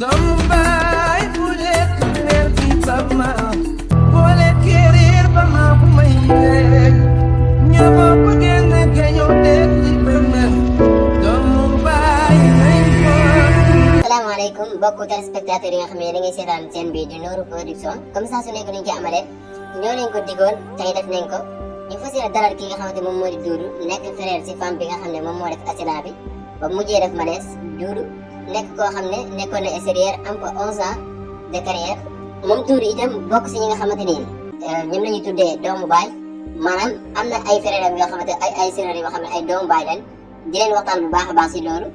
Tambay bulet ler di bama Bole kirir bama kumaye Nyama pagene kanyo deli bama Tambay Assalamualaikum mbokku téléspectateurs yi nga xam ne da ngay seetaan seen bi di Nourou Production comme ça su nekk nuñ ci amalee ñoo leen ko digoon tey def nañ ko ñu fas yéene dalal ki nga xamante moom moo di Doudou nekk frère si femme bi nga xam ne moom moo def accident bi ba mujjee def malaise. Doudou nekk koo xam ne nekkoon na extérieur am ko 11 ans de carrière moom Doudou itam bokk si ñi nga xamante ni ñoom la ñuy tuddee doomu baay maanaam am na ay frère am yoo xamante ay sœurs yoo xam ne ay doomu baay lañ di leen waxtaan bu baax a baax si loolu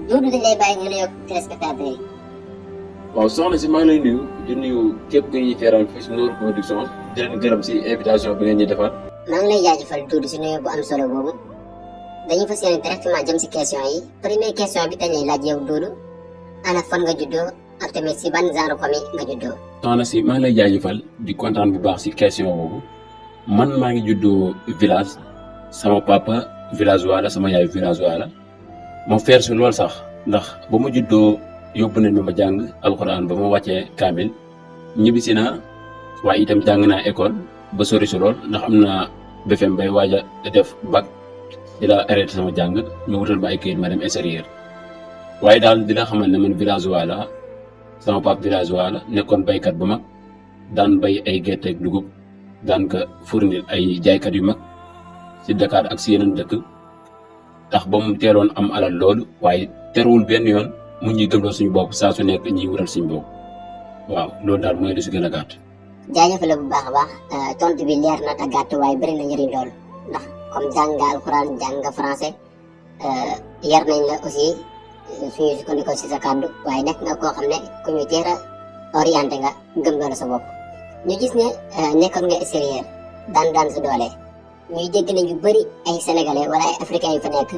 Doudou dañ lay bàyyi nga nuyoog téléspectateurs yi. waaw soxna si maa ngi lay nuyu di nuyu képp ku ñuy feeral fii si Nourou Production di leen gërëm si invitation bi ngeen ñuy defal. maa ngi lay jaajëfal Doudou si nuyu bu am solo boobu dañuy fas yéene directement jëm si question yi première question bi dañ lay laaj yow Doudou ana fan nga juddoo ak tamit si ban genre famille nga juddoo. soxna si maa ngi lay jaajëfal di kontaan bu baax si question boobu man maa ngi juddoo village sama papa villageois la sama yaay villageois la ma feer si lool sax ndax ba ma juddoo yóbbu nañ ma jàng alxuraan ba ma wàccee kaamil ñibbisi naa waaye itam jàng naa école ba sori si lool ndax am naa BFEM bay waaj a def bac di la arrêté sama jàng ñu wutal ma ay këyit ma dem extérieur waaye daal di la xamal ne man villageois la sama papa villageois la nekkoon baykat bu mag daan bay ay gerte ak dugub daan ko fournir ay jaaykat yu mag si Dakar ak si yeneen dëkk tax ba mu teeloon am alal loolu waaye terewul benn yoon mu ñuy gëmloo suñu bopp saa su nekk ñuy wutal suñu bopp waaw loolu daal mooy lu si gën a gàtt. jaajëfal la bu baax a baax tontu bi leer na te gàtt waaye bëri na njëriñ lool ndax comme jàng nga alxuraan jàng nga français yar nañ la aussi suñu sukkandikoo si sa kàddu waaye nekk nga koo xam ne ku ñu teel a orienté nga gëm loolu sa bopp ñu gis ne nekkoon nga extérieur daan sa doole ñuy dégg ne ñu bëri ay sénégalais wala ay africains yu fa nekk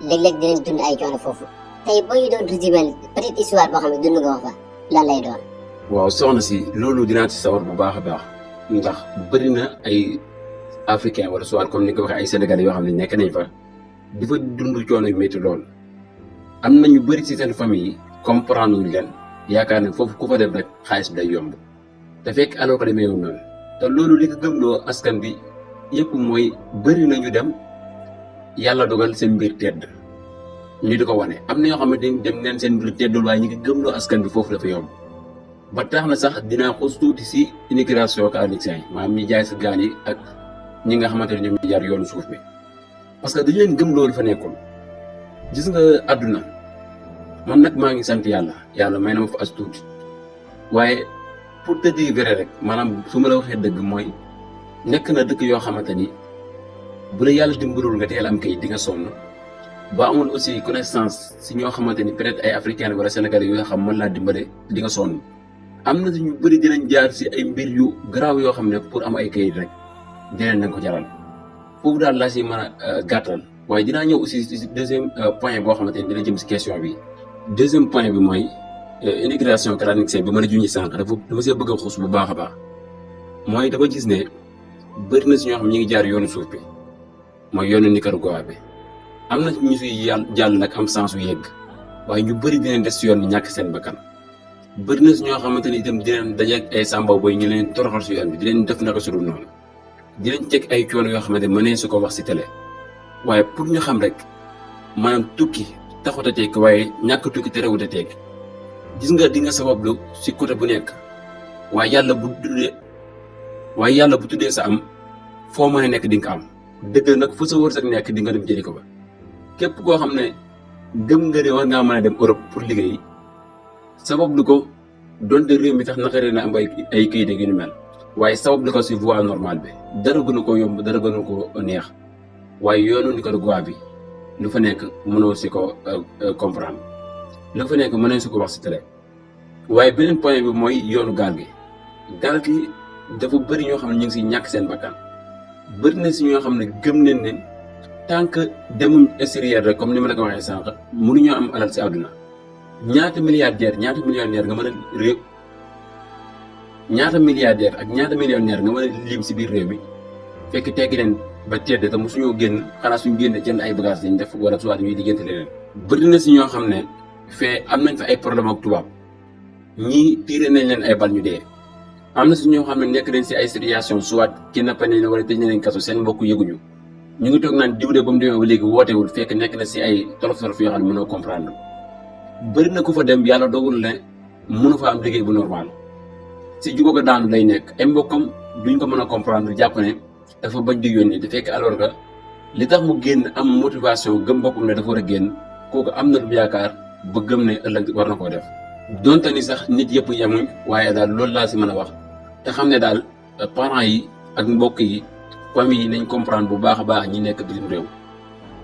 léeg-léeg dinañ dund ay coono foofu tey boo ñu doon résumé petite histoire boo xam ne dund nga wax fa lan lay doon. waaw soxna si loolu dinaa ci sawar bu baax a baax ndax bëri na ay africain wala soit comme ni nga ko waxee ay sénégalais yoo xam ne nekk nañ fa di fa dund coono yu métti lool am na ñu bëri ci seen famille yi comprendre wuñ leen yaakaar ne foofu ku fa dem rek xaalis bi day yomb te fekk alors que demee yoon noonu te loolu li ko gëmloo askan bi yëpp mooy bëri na ñu dem yàlla dogal seen mbir tedd ñu di ko wane am na yoo xam ne dem neen seen mbir teddul waaye ñu ngi gëmloo askan bi foofu dafa yomb. ba tax na sax dinaa xuus tuuti si immigration clandestine yi maanaam ñi jaay sa gaan yi ak ñi nga xamante ne ñoom ñu jaar yoonu suuf bi parce que dañu leen gëm loolu fa nekkoon gis nga àdduna man nag maa ngi sant yàlla may na ma fa as tuuti waaye pour te dire vrai rek maanaam su ma la waxee dëgg mooy nekk na dëkk yoo xamante ni bu la yàlla dimbalul nga teel am kayit di nga sonn ba amul aussi connaissance si ñoo xamante ni peut-être ay africains wala sénégalais yu nga xam mën laa dimbale di nga sonn. am na ñu bëri dinañ jaar si ay mbir yu garaaw yoo xam ne pour am ay kayit rek dinañ nañ ko jaral foofu daal laa si mën a gàttal waaye dinaa ñëw aussi si deuxième point boo xamante ni dina jëm si question bi deuxième point bi mooy immigration clandestine bi ma la junñi sànq dama see bëgg a xuus bu baax a baax mooy dama gis ne bëri na si ñoo xam ñi ngi jaar yoonu suuf bi mooy yoonu Nicaragua bi am na ñu si jàll nag am sens yu yegg waaye ñu bëri dinañ des si yoon bi ñàkk seen bakkan bëri na si ñoo xamante ni itam dinañ dajeeg ay samba boy ñu leen toroxal si yoon bi di leen def naka su dul noonu dinañ teg ay coono yoo xamante ne mënee su ko wax si télé waaye pour ñu xam rek maanaam tukki taxut a tekki waaye ñàkk tukki terewut a tekki gis nga di nga sabablu si côté bu nekk waaye yàlla bu tuddee sa am foo mën a nekk di nga ko am dëgg nag fu sa wërsëg nekk di nga dem jëli ko ba képp koo xam ne gëm nga ne war ngaa mën a dem Europe pour liggéey. sabablu ko donte réew mi tax naqaree na am ay kayit yu ni mel waaye sabablu ko si voie normale bi dara gënu ko yomb dara gënu ko neex waaye yoonu Nicaragua bi lu fa nekk mënoo si ko comprendre lu fa nekk mënoo si ko wax si télé waaye beneen point bi mooy yoonu gaal gi dafa bëri ñoo xam ne ñu ngi si ñàkk seen bakkan bëri na si ñoo xam ne gëm nañ ne tant que demuñ extérieur rek comme ni ma la ko waxee sànq mënuñoo am alal si àdduna ñaata milliardaire nga mën a réew ñaata milliardaire ak ñaata millionnaire nga mën a lim si biir réew mi fekk teggi leen ba tedd te mosuñoo génn xanaa suñu génne jënd ay bagages lañ def wala soit ñuy diggante leneen bëri na si ñoo xam ne fee am nañ fa ay problème ak tubaab ñii tiire nañ leen ay bal ñu dee. am na si ñoo xam ne nekk nañ si ay situation soit kidnappé nañ wala tëj nañ kaso seen mbokk yëguñu ñu ngi toog naan diw de ba mu demee ba léegi wootewul fekk nekk na si ay tolof-tolof yoo xam ne mënoo comprendre. bëri na ku fa dem yàlla dogal ne mënu fa am liggéey bu normal si jugo ko daanu lay nekk ay mbokkam duñ ko mën a comprendre jàpp ne dafa bañ di yónni te fekk alors que li tax mu génn am motivation gëm boppam ne dafa war a génn kooku am na lu yaakaar ba gëm ne ëllëg war na koo def. donte ni sax nit yëpp yemuñ waaye daal loolu laa si mën a wax te xam ne daal parents yi ak mbokk yi famille yi nañ comprendre bu baax a baax ñi nekk bitim réew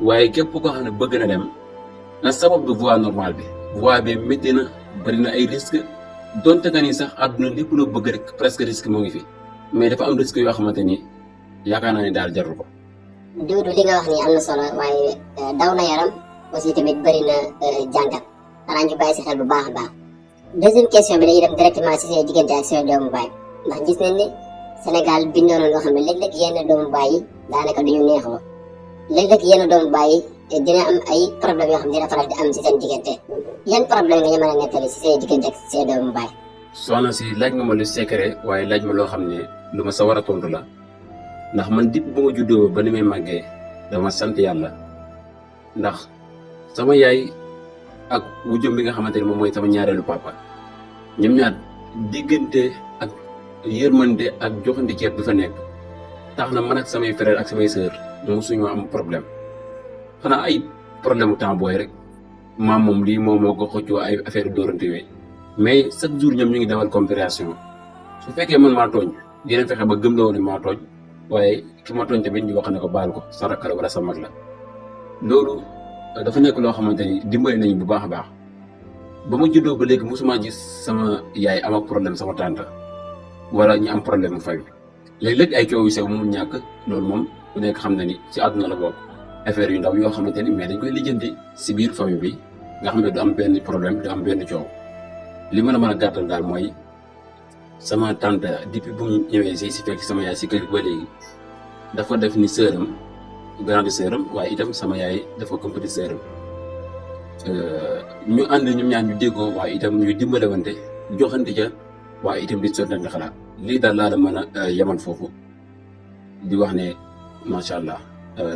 waaye képp koo xam ne bëgg na dem na sabab bi voie normale bi. voie bi métti na bëri na ay risque donte que ni sax àdduna lépp loo bëgg rek presque risque moo ngi fi mais dafa am risque yoo xamante ni yaakaar naa ne daal jarul ko. Duudu li nga wax ni am na solo waaye daw na yaram aussi tamit bëri na jàngat xanaa ñu bàyyi si xel bu baax a baax. deuxième question bi dañuy dem directement si seen diggante ak seen doomu baay ndax gis nañ ne Sénégal bindoo na loo xam ne léeg-léeg yenn doomu baay yi daanaka duñu neexoo léeg-léeg yenn doomu baay yi dina am ay problème yoo xam ne dina faral di am si seen diggante yan problème nga ñu mën a nettali si seen diggante ak seen doomu baay. soxna si laaj nga ma lu secret waaye laaj ma loo xam ne lu ma sa war a tontu la ndax man dipp ba ma juddoo ba ni may màggee dama sant yàlla ndax sama yaay ak wujjum bi nga xamante ne moom mooy sama ñaareelu papa ñoom ñaar diggante ak yërmande ak joxandi ceeb bi fa nekk tax na man ak samay frère ak samay sœur mosuñu am problème xanaa ay problème mu temps booy rek maam moom lii moom moo ko xëccoo ay affaire dóorante yooyu mais chaque jour ñoom ñu ngi dawal comparaison su fekkee man maa tooñ dina fexe ba gëm loo ne maa tooñ waaye ki ma tooñ tamit ñu wax ne ko baal ko sa rakk la wala sa mag la loolu dafa nekk loo xamante ni dimbali nañu bu baax a baax ba ma juddoo ba léegi mosuma gis sama yaay am ak problème sama tante wala ñu am problème mu fay léeg-léeg ay coow yu sew mu ñàkk loolu moom ku nekk xam na ni ci àdduna la bokk affaire yu ndaw yoo xamante ni mais dañ koy lijjanti si biir famille bi nga xam ne du am benn problème du am benn coow li ma la mën a gàttal daal mooy sama tante depuis bu ñu ñëwee si fekk sama yaay si kër ba léegi dafa def ni sœuram grande sœuram waaye itam sama yaay dafa comme petite sœuram ñu ànd ñoom ñaar ñu déggoo waaye itam ñu dimbalewante joxante ca waaye itam di sottante xalaat lii daal laa la mën a yemal foofu di wax ne macha allah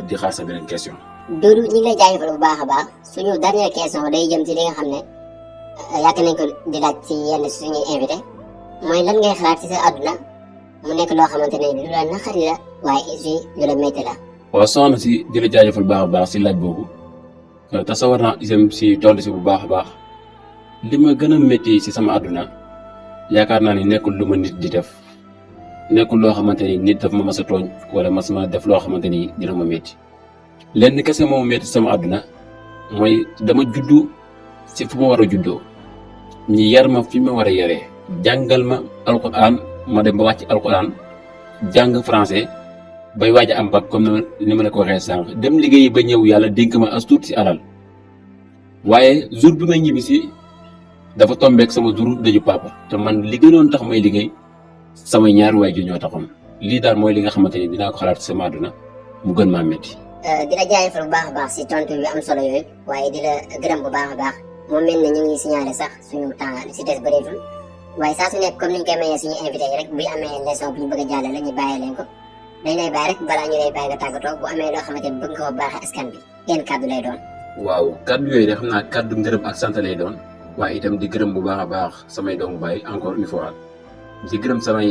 di xaar sa beneen question. Duudu ñu ngi lay jaajëfal bu baax a baax suñu dernière question day jëm ci li nga xam ne yaakaar nañ ko di laaj ci yenn suñuy invité mooy lan ngay xalaat ci sa àdduna mu nekk loo xamante ne lu la naqari la waaye aussi lu la métti la. waaw soxna si di la jaajëfal baax a baax si laaj boobu te sawar naa itam si tontu si bu baax a baax li ma gën a métti si sama àdduna yaakaar naa ni nekkul lu ma nit di def nekkul loo xamante ni nit daf ma mas a tooñ wala mas ma def loo xamante ni dina ma métti lenn kese moo ma métti sama àdduna mooy dama juddu si fu ma war a juddoo ñi yar ma fi ma war a yaree jàngal ma alquran ma dem ba wàcc alquran jàng français bay waaj a am bac comme ni ma la ko waxee sànq dem liggéeyi ba ñëw yàlla dénk ma as tuut si alal waaye jour bi may ñibbi si dafa tombeek sama jour dëju papa te man li gënoon tax may liggéey samay ñaari waay ji ñoo taxoon lii daal mooy li nga xamante ni dinaa ko xalaat sama àdduna mu gën maa métti. di la jaajëfal bu baax a baax si tontu yu am solo yooyu waaye di la gërëm bu baax a baax moo mel ne ñu ngi signalé sax suñu temps si des bëreetul waaye saa su nekk comme ni ñu koy mayee suñu invité yi rek bu amee leçon bu ñu bëgg a jàllale ñu bàyyi leen ko dañ lay bàyyi rek balaa ñu lay bàyyi nga tàggatoo bu amee loo xamante ni bëgg nga ko baaxee askan bi yenn kàddu lay doon. waaw kàddu yooyu de xam naa kàddu ngërëm ak sant lay doon waaye itam di gërëm bu baax a baax samay doomu baay encore une fois di gërëm samay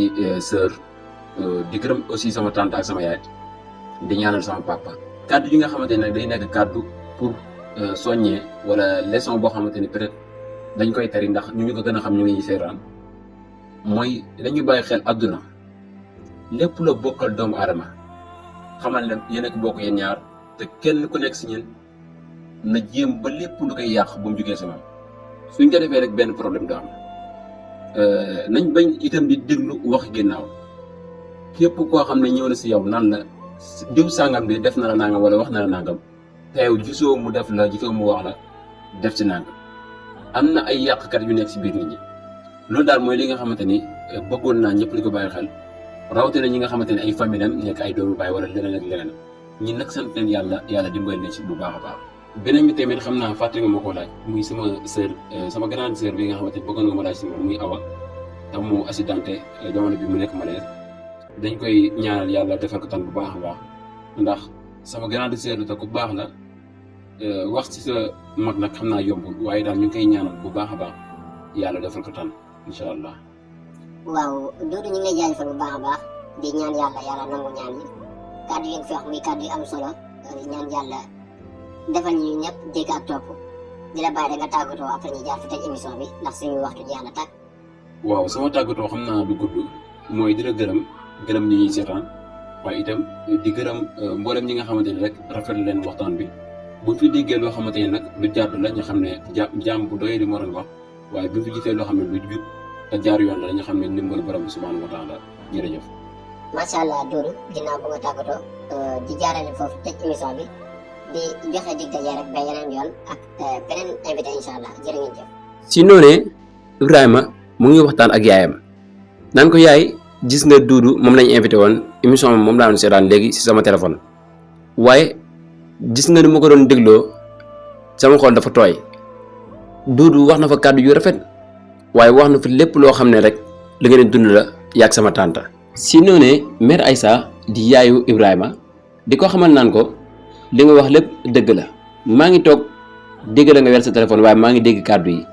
sœur di gërëm aussi sama tante ak sama yaay di ñaanal sama papa. kàddu yi nga xamante ne nag day nekk kàddu pour soññee wala leçon boo xamante ni peut-être dañ koy tari ndax ñu ko gën a xam ñu ngi seeraan mooy dañuy bàyyi xel àdduna lépp la bokkal doomu aadama xamal ne yéen a ko bokk yéen ñaar te kenn ku nekk si ñun na jéem ba lépp lu koy yàq bu mu jugee si moom suñ ko defee rek benn problème du am nañ bañ itam di déglu wax ginnaaw képp koo xam ne ñëw na si yow naan la diw sàngam bi def na la nangam wala wax na la nangam te yow gisoo mu def la gisoo mu wax la def si nangam am na ay yàqkat yu nekk si biir nit ñi loolu daal mooy li nga xamante ni bëggoon naa ñëpp di ko bàyyi xel rawatina ñi nga xamante ne ay famille am nekk ay doomu baay wala leneen ak leneen ñi nag sant leen yàlla dimbali na ci bu baax a baax beneen bi tamit xam naa fàtte nga ma ko laaj muy sama sœur sama grande sœur bi nga xamante ni bëggoon nga ma laaj si moom muy Awa te mu accidenté jamono bi mu nekk malaise dañ koy ñaanal yàlla defal ko tan bu baax a baax ndax sama grande sœur la te ku baax la wax ci sa mag nag xam naa yombul waaye daal ñu ngi koy ñaanal bu baax a baax yàlla defal ko tan incha allah. waaw Doudou ñu ngi lay jaajëfal bu baax a baax di ñaan yàlla nangu ñaan yi kàddu yi nga fi wax muy kàddu yu am solo ñaan yàlla defal ñu ñëpp dégg ak topp di la bàyyi rek nga tàggatoo après ñu jaar fi tëj émission bi ndax suñu waxtu jeex na tàkk. waaw sama tàggatoo xam naa du gudd mooy di la gërëm ñi ñuy seetaan waaye itam di gërëm mboolem ñi nga xamante ni rek rafetlu leen waxtaan bi buñ fi déggee loo xamante ni nag lu jàdd la ñu xam ne jaam bu doyee di moo doon wax waaye buñ fi gisee loo xam ne lu jub te jaar yoon la dañu xam ne ndimbalu borom bi subhanahu wa taala jërëjëf. macha allah Doudou ginnaaw bu nga tàggatoo di jaarale foofu tëj émission bi di joxe dig daje rek ba yeneen yoon ak beneen invité incha allah jërë ngeen jëf. si noonee Ibrahima mu ngi waxtaan ak yaayam naan ko yaay gis nga Doudou moom lañ invité woon émission bi moom laa doon seetaan léegi si sama téléphone waaye gis nga ni ma ko doon dégloo sama xol dafa tooy Doudou wax na fa kàddu yu rafet waaye wax na fa lépp loo xam ne rek li nga leen dund la yàgg sama tànta si noonee mère Aïssa di yaayu Ibrahima di ko xamal naan ko li nga wax lépp dëgg la maa ngi toog dégg la nga wer sa téléphone waaye maa ngi dégg kàddu yi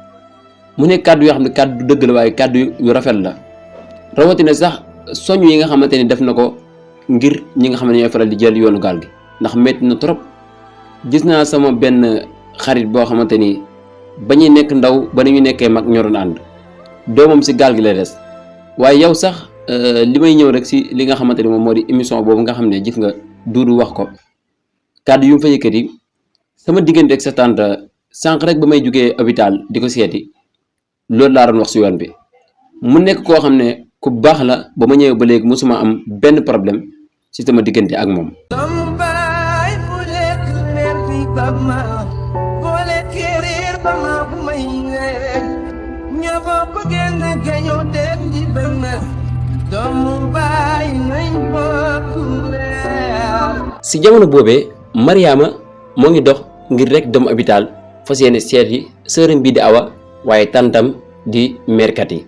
mu nekk kàddu yoo xam ne kàddu dëgg la waaye kàddu yu rafet la rawatina sax soñu yi nga xamante ni def na ko ngir ñi nga xam ne ñooy faral di jël yoonu gaal gi ndax métti na trop gis naa sama benn xarit boo xamante ni ba ñuy nekk ndaw ba ni ñu nekkee mag ñoroon ànd doomam si gaal gi lay des waaye yow sax li may ñëw rek si li nga xamante ni moom moo di émission boobu nga xam ne gis nga Doudou wax ko kàddu yu mu fa yëkkati sama diggante ak sa tante sànq rek ba may jugee hôpital di ko seeti loolu laa doon wax si yoon bi mu nekk koo xam ne ku baax la ba ma ñëwee ba léegi mosuma am benn problème si sama diggante ak moom. doomu baay bu lekk reer bi ba ma boo lekkee reer ba ma bu may reer ñoo bokk genn gañoo def di ba ma doomu baay nañ bokk reer. si jamono boobee Mariama moo ngi dox ngir rek dem hôpital fas yéene seeti sërëm bii di Awa waaye tantam di merkat yi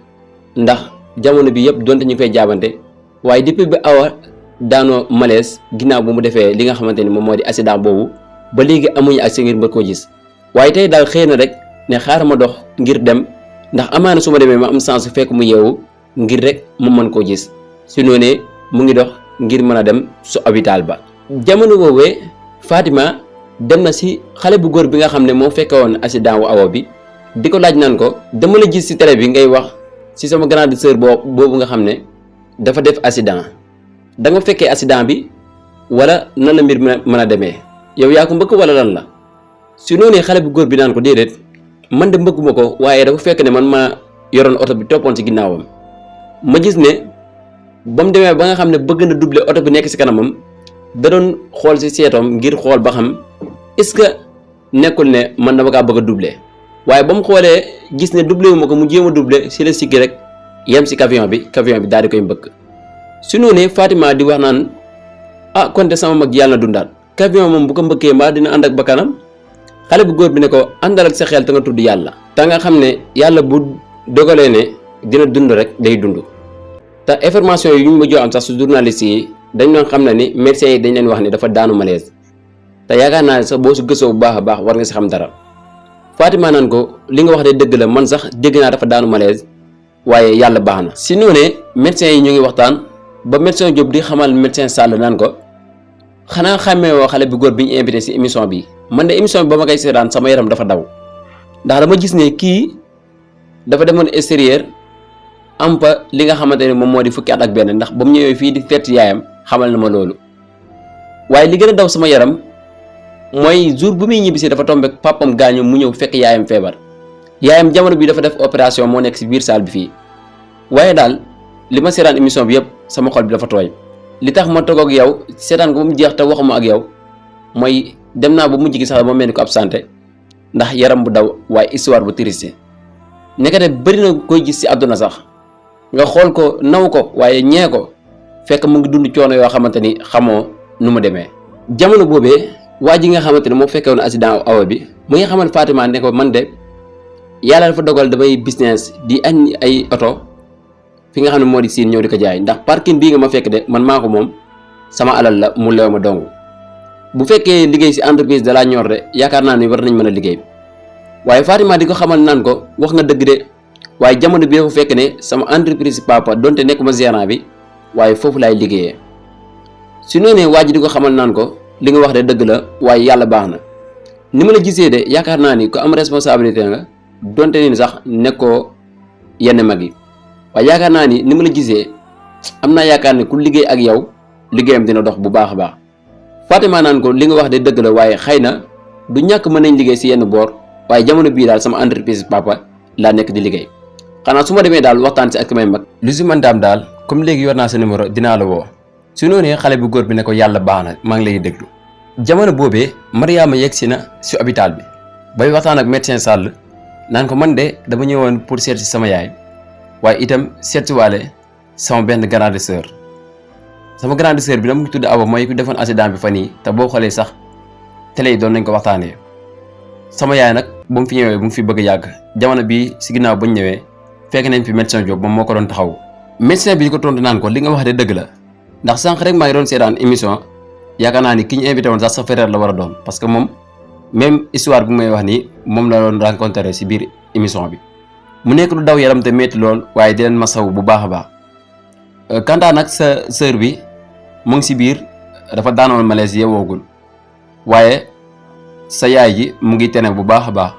ndax jamono bi yëpp donte ñu koy jaabante waaye depuis bi Awa daanoo malaise ginnaaw bu mu defee li nga xamante ni moom moo di accident boobu ba léegi amuñu ak si ngir mën koo gis waaye tey daal xëy na rek ne xaaral ma dox ngir dem ndax amaana su ma demee ma am chance fekk mu yeewu ngir rek mu mën koo gis si noonee mu ngi dox ngir mën a dem su hôpital ba. jamono boobee Fatima dem na si xale bu góor bi nga xam ne moo fekke woon accident wu Awa bi di ko laaj naan ko dama la gis si télé bi ngay wax si sama grande sœur boobu nga xam ne dafa def accident da nga fekkee accident bi wala nan la mbir mën a demee yow yaa ko mbëkk wala lan la si noonu xale bu góor bi naan ko déedéet man de mbëgguma ko waaye dafa fekk ne man maa yoroon oto bi toppoon si ginnaawam ma gis ne ba mu demee ba nga xam ne bëgg na doubler oto bi nekk si kanamam da doon xool si seetoom ngir xool ba xam est-ce que nekkul ne man dama kaa bëgg a doubler waaye ba mu xoolee gis ne doublé wu ma ko mu jéem a doubler si la siggi rek yem si camion bi daal di koy mbëkk su noonee Fatima di wax naan ah kon de sama mag yàlla na dundaat camion moom bu ko mbëkkee mbaa dina ànd ak bakkanam xale bu góor bi ne ko àndal ak sa xel te nga tudd yàlla te nga xam ne yàlla bu dogalee ne dina dund rek day dund te information yi ñu ma jox am sax su journaliste yi dañ doon xam ne ni médecins yi dañ leen wax ne dafa daanu malaise te yaakaar naa ne sax boo su gëstoo bu baax a baax war nga si xam dara Fatima naan ko li nga wax de dëgg la man sax dégg naa dafa daanu malaise waaye yàlla baax na si noonee médecins yi ñu ngi waxtaan ba médecin Diop di xamal médecin Sall naan ko xanaa xàmmee woo xale bu góor bi ñu invité si émission bi man de émission bi ba ma koy seetaan sama yaram dafa daw ndax dama gis ne kii dafa demoon extérieur am fa li nga xamante ne moom moo di fukki at ak benn ndax ba mu ñëwee fii di seet yaayam xamal na ma loolu waaye li gën a daw sama yaram mooy jour bu muy ñibbisi dafa tombé papam gaañu mu ñëw fekk yaayam feebar yaayam jamono bi dafa def opération moo nekk si biir salle bi fii waaye daal li ma seetaan émission bi yëpp sama xol bi dafa tooy li tax ma toog ak yow seetaan ko ba mu jeex te waxuma ak yow mooy dem naa ba mujj gi sax ba mel ni ko absenté ndax yaram bu daw waaye histoire bu triste nekkate bëri na koy gis si àdduna sax nga xool ko naw ko waaye ñee ko fekk mu ngi dund coono yoo xamante ni xamoo nu mu demee. jamono boobee waa ji nga xamante ne moo fekke woon accident awa bi mu ngi xamal Fatima ne ko man de yàlla dafa dogal damay business di añ ay oto fi nga xam ne moo di siin ñëw di ko jaay ndax parking bii nga ma fekk de man maa ko moom sama alal la mu leew ma dong bu fekkee liggéey si entreprise da laa ñor de yaakaar naa ni war nañ mën a liggéey waaye Fatima di ko xamal naan ko wax nga dëgg de waaye jamono bi dafa fekk ne sama entreprise papa donte nekkuma gérant bi waaye foofu laay liggéeyee su noonee waa ji di ko xamal naan ko li nga wax de dëgg la waaye yàlla baax na ni ma la gisee de yaakaar naa ni ko am responsabilité nga donte ni sax nekkoo yenn mag yi waaye yaakaar naa ni ma la gisee am naa yaakaar ne ku liggéey ak yow liggéeyam dina dox bu baax a baax Fatima naan ko li nga wax de dëgg la waaye xëy na du ñàkk mën nañ liggéey si yenn boor waaye jamono bii daal sama entreprise papa laa nekk di liggéey xanaa su ma demee daal waxtaan si ak may mag lu si mën daam daal comme léegi yor naa sa numéro dinaa la woo su noonee xale bu góor bi ne ko yàlla baax na maa ngi lay déglu jamono boobee Mariama yegg si na si hôpital bi bay waxtaan ak médecin Sall naan ko man de dama ñëwoon pour seet si sama yaay waaye itam seet si waale sama benn grande sœur sama grande sœur bi dama ngi tudd Awa mooy ku defoon accident bi fan yii te boo xoolee sax télé yi doon nañ ko waxtaanee sama yaay nag bu mu fi ñëwee bu mu fi bëgg a yàgg jamono bii si ginnaaw bañ ñëwee fekk nañ fi médecin Diop moom moo ko doon taxaw médecin bi di ko tontu naan ko li nga wax de dëgg la ndax sànq rek maa ngi doon seetaan émission yaakaar naa ni ki ñu invité woon sax sa frère la war a doon parce que moom même histoire bu may wax nii moom la doon rencontré si biir émission bi mu nekk lu daw yaram te métti lool waaye di leen masaw bu baax a baax kantaa nag sa sœur bi mu ngi si biir dafa daanoon malaise yeewoogul waaye sa yaay ji mu ngi tene bu baax a baax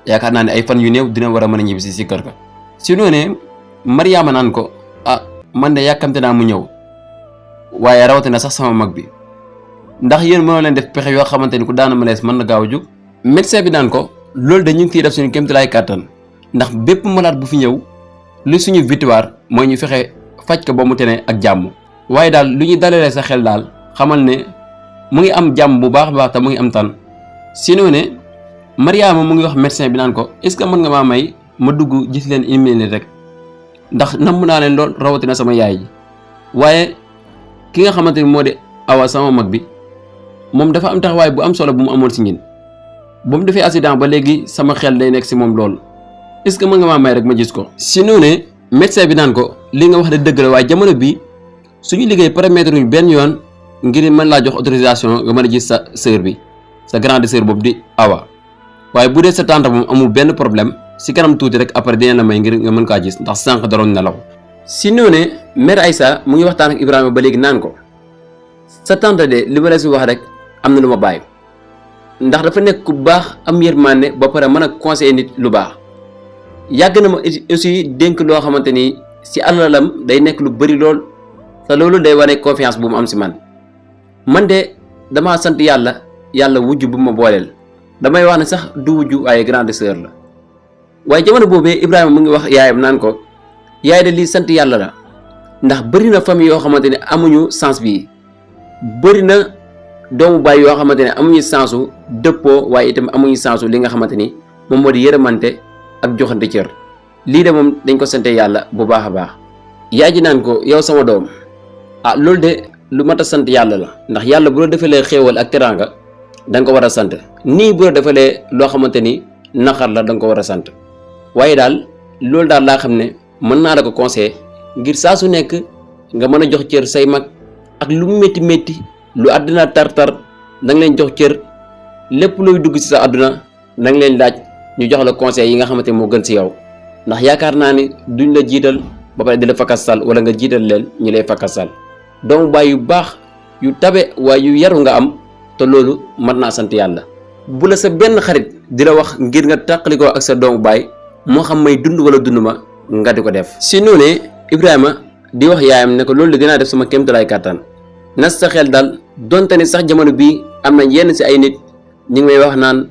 yaakaar naa ne ay fan yu néew dina war a mën a ñibbisi si kër ga si noonee Mariama naan ko ah man de yàkkamte naa mu ñëw waaye rawatina sax sama mag bi ndax yéen mënoo leen def pexe yoo xamante ni ku daana malaise mën na gaaw a jóg médecin bi naan ko loolu de ñu ngi ciy def suñu kéemtalaay kàttan ndax bépp malade bu fi ñëw lu suñu victoire mooy ñu fexe faj ko ba mu tene ak jàmm waaye daal lu ñuy dalalee sa xel daal xamal ne mu ngi am jàmm bu baax a baax te mu ngi am tan sinon ne Mariama mu ngi wax médecin bi naan ko est-ce que mën nga maa may ma dugg gis leen une minute rek ndax namm naa leen lool rawatina sama yaay ji waaye ki nga xamante ni moo di Awa sama mag bi moom dafa am taxawaay bu am solo bu mu amoon si ñin ba mu defee accident ba léegi sama xel day nekk si moom lool est-ce que mën nga maa may rek ma gis ko sinon ne médecin bi naan ko li nga wax de dëgg la waaye jamono bi suñu liggéey paramètre ñu benn yoon ngir mën laa jox autorisation nga mën a gis sa sœur bi sa grande sœur boobu di Awa waaye bu dee sa tante moom amul benn problème si kanam tuuti rek après dina la may ngir nga mën kaa gis ndax sànq daroon na la ko sinon ne mère Aïssa mu ngi waxtaan ak Ibrahima ba léegi naan ko sa tante de li ma la si wax rek am na lu ma bàyyi ndax dafa nekk ku baax am yërmande ba pare mën a conseiller nit lu baax yàgg na ma aussi dénk loo xamante ni si alalam day nekk lu bari lool te loolu day wane confiance bu mu am si man de damaa sant yàlla wujj bu ma booleel damay wax ne sax du wujj waaye grande sœur la waaye jamono boobee Ibrahima mu ngi wax yaayam naan ko yaay de lii sant yàlla la ndax bëri na famille yoo xamante ne amuñu sens bii bëri na doomu baay yoo xamante ne amuñu sensu dëppoo waaye itam amuñu sensu li nga xamante ni moom moo di yërëmante ak joxante cër lii de moom dañ ko sante yàlla bu baax a baax yaay ji naan ko yow sama doom ah loolu de lu mat a sant yàlla la ndax yàlla bu la defalee xéewal ak teraanga da nga ko war a sant nii bu la defalee loo xamante ni naqar la da nga ko war a sant waaye daal loolu daal laa xam ne mën naa la ko conseiller ngir saa su nekk nga mën a jox cër say mag ak lu mu métti métti lu àdduna tar-tar da nga leen jox cër lépp looy dugg ci sa àdduna da nga leen laaj ñu jox la conseil yi nga xamante moo gën ci yow ndax yaakaar naa ni duñ la jiital ba pare di la fakasal wala nga jiital leen ñu lay fakasal doomu baay yu baax yu tabe waaye yu yaru nga am te loolu mën naa sant yàlla bu la sa benn xarit di la wax ngir nga tàqalikoo ak sa doomu baay moo xam may dund wala dund ma nga di ko def si noonee Ibrahima di wax yaayam ne ko loolu dinaa def sama kéemtalaay kàttan na sa xel daal donte ni sax jamono bii am na yenn si ay nit ñu ngi may wax naan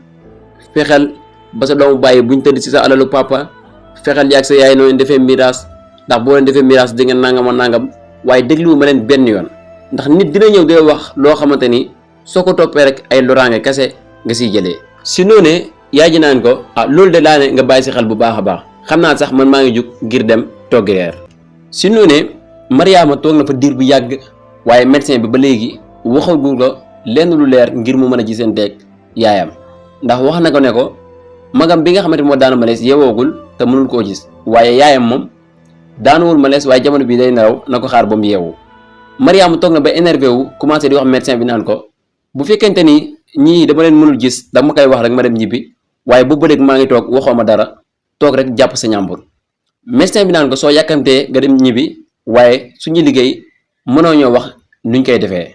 fexeel ba sa doomu baay buñ tëdd si sa alalu papa fexeel yaag sa yaay noonu defee miraas ndax boo leen defee miraas di ngeen nangam a nangam waaye dégluwu ma leen benn yoon ndax nit dina ñëw day wax loo xamante ni soo ko toppee rek ay loraange kese nga siy jëlee si noonee yaay ji naan ko ah loolu de laa ne nga bàyyi si xel bu baax a baax xam naa sax man maa ngi jug ngir dem toggi reer si noonee Mariama toog na fa diir bu yàgg waaye médecin bi ba léegi waxagul ko lenn lu leer ngir mu mën a gisanteeg yaayam ndax wax na ko ne ko magam bi nga xamante moo daanu malaise yeewoogul te mënul koo gis waaye yaayam moom daanuwul malaise waaye jamono bi day nelaw na ko xaar ba mu yeewu. Mariama toog na ba énervé wu commencé di wax médecin bi naan ko bu fekkente ni ñii dama leen mënul gis dama koy wax rek ma dem ñibbi waaye bu bëreeg maa ngi toog waxoo ma dara toog rek jàpp sa ñàmbur. médecin bi naan ko soo yàkkamtee nga dem ñibbi waaye suñu liggéey mënoo ñoo wax nuñ koy defee.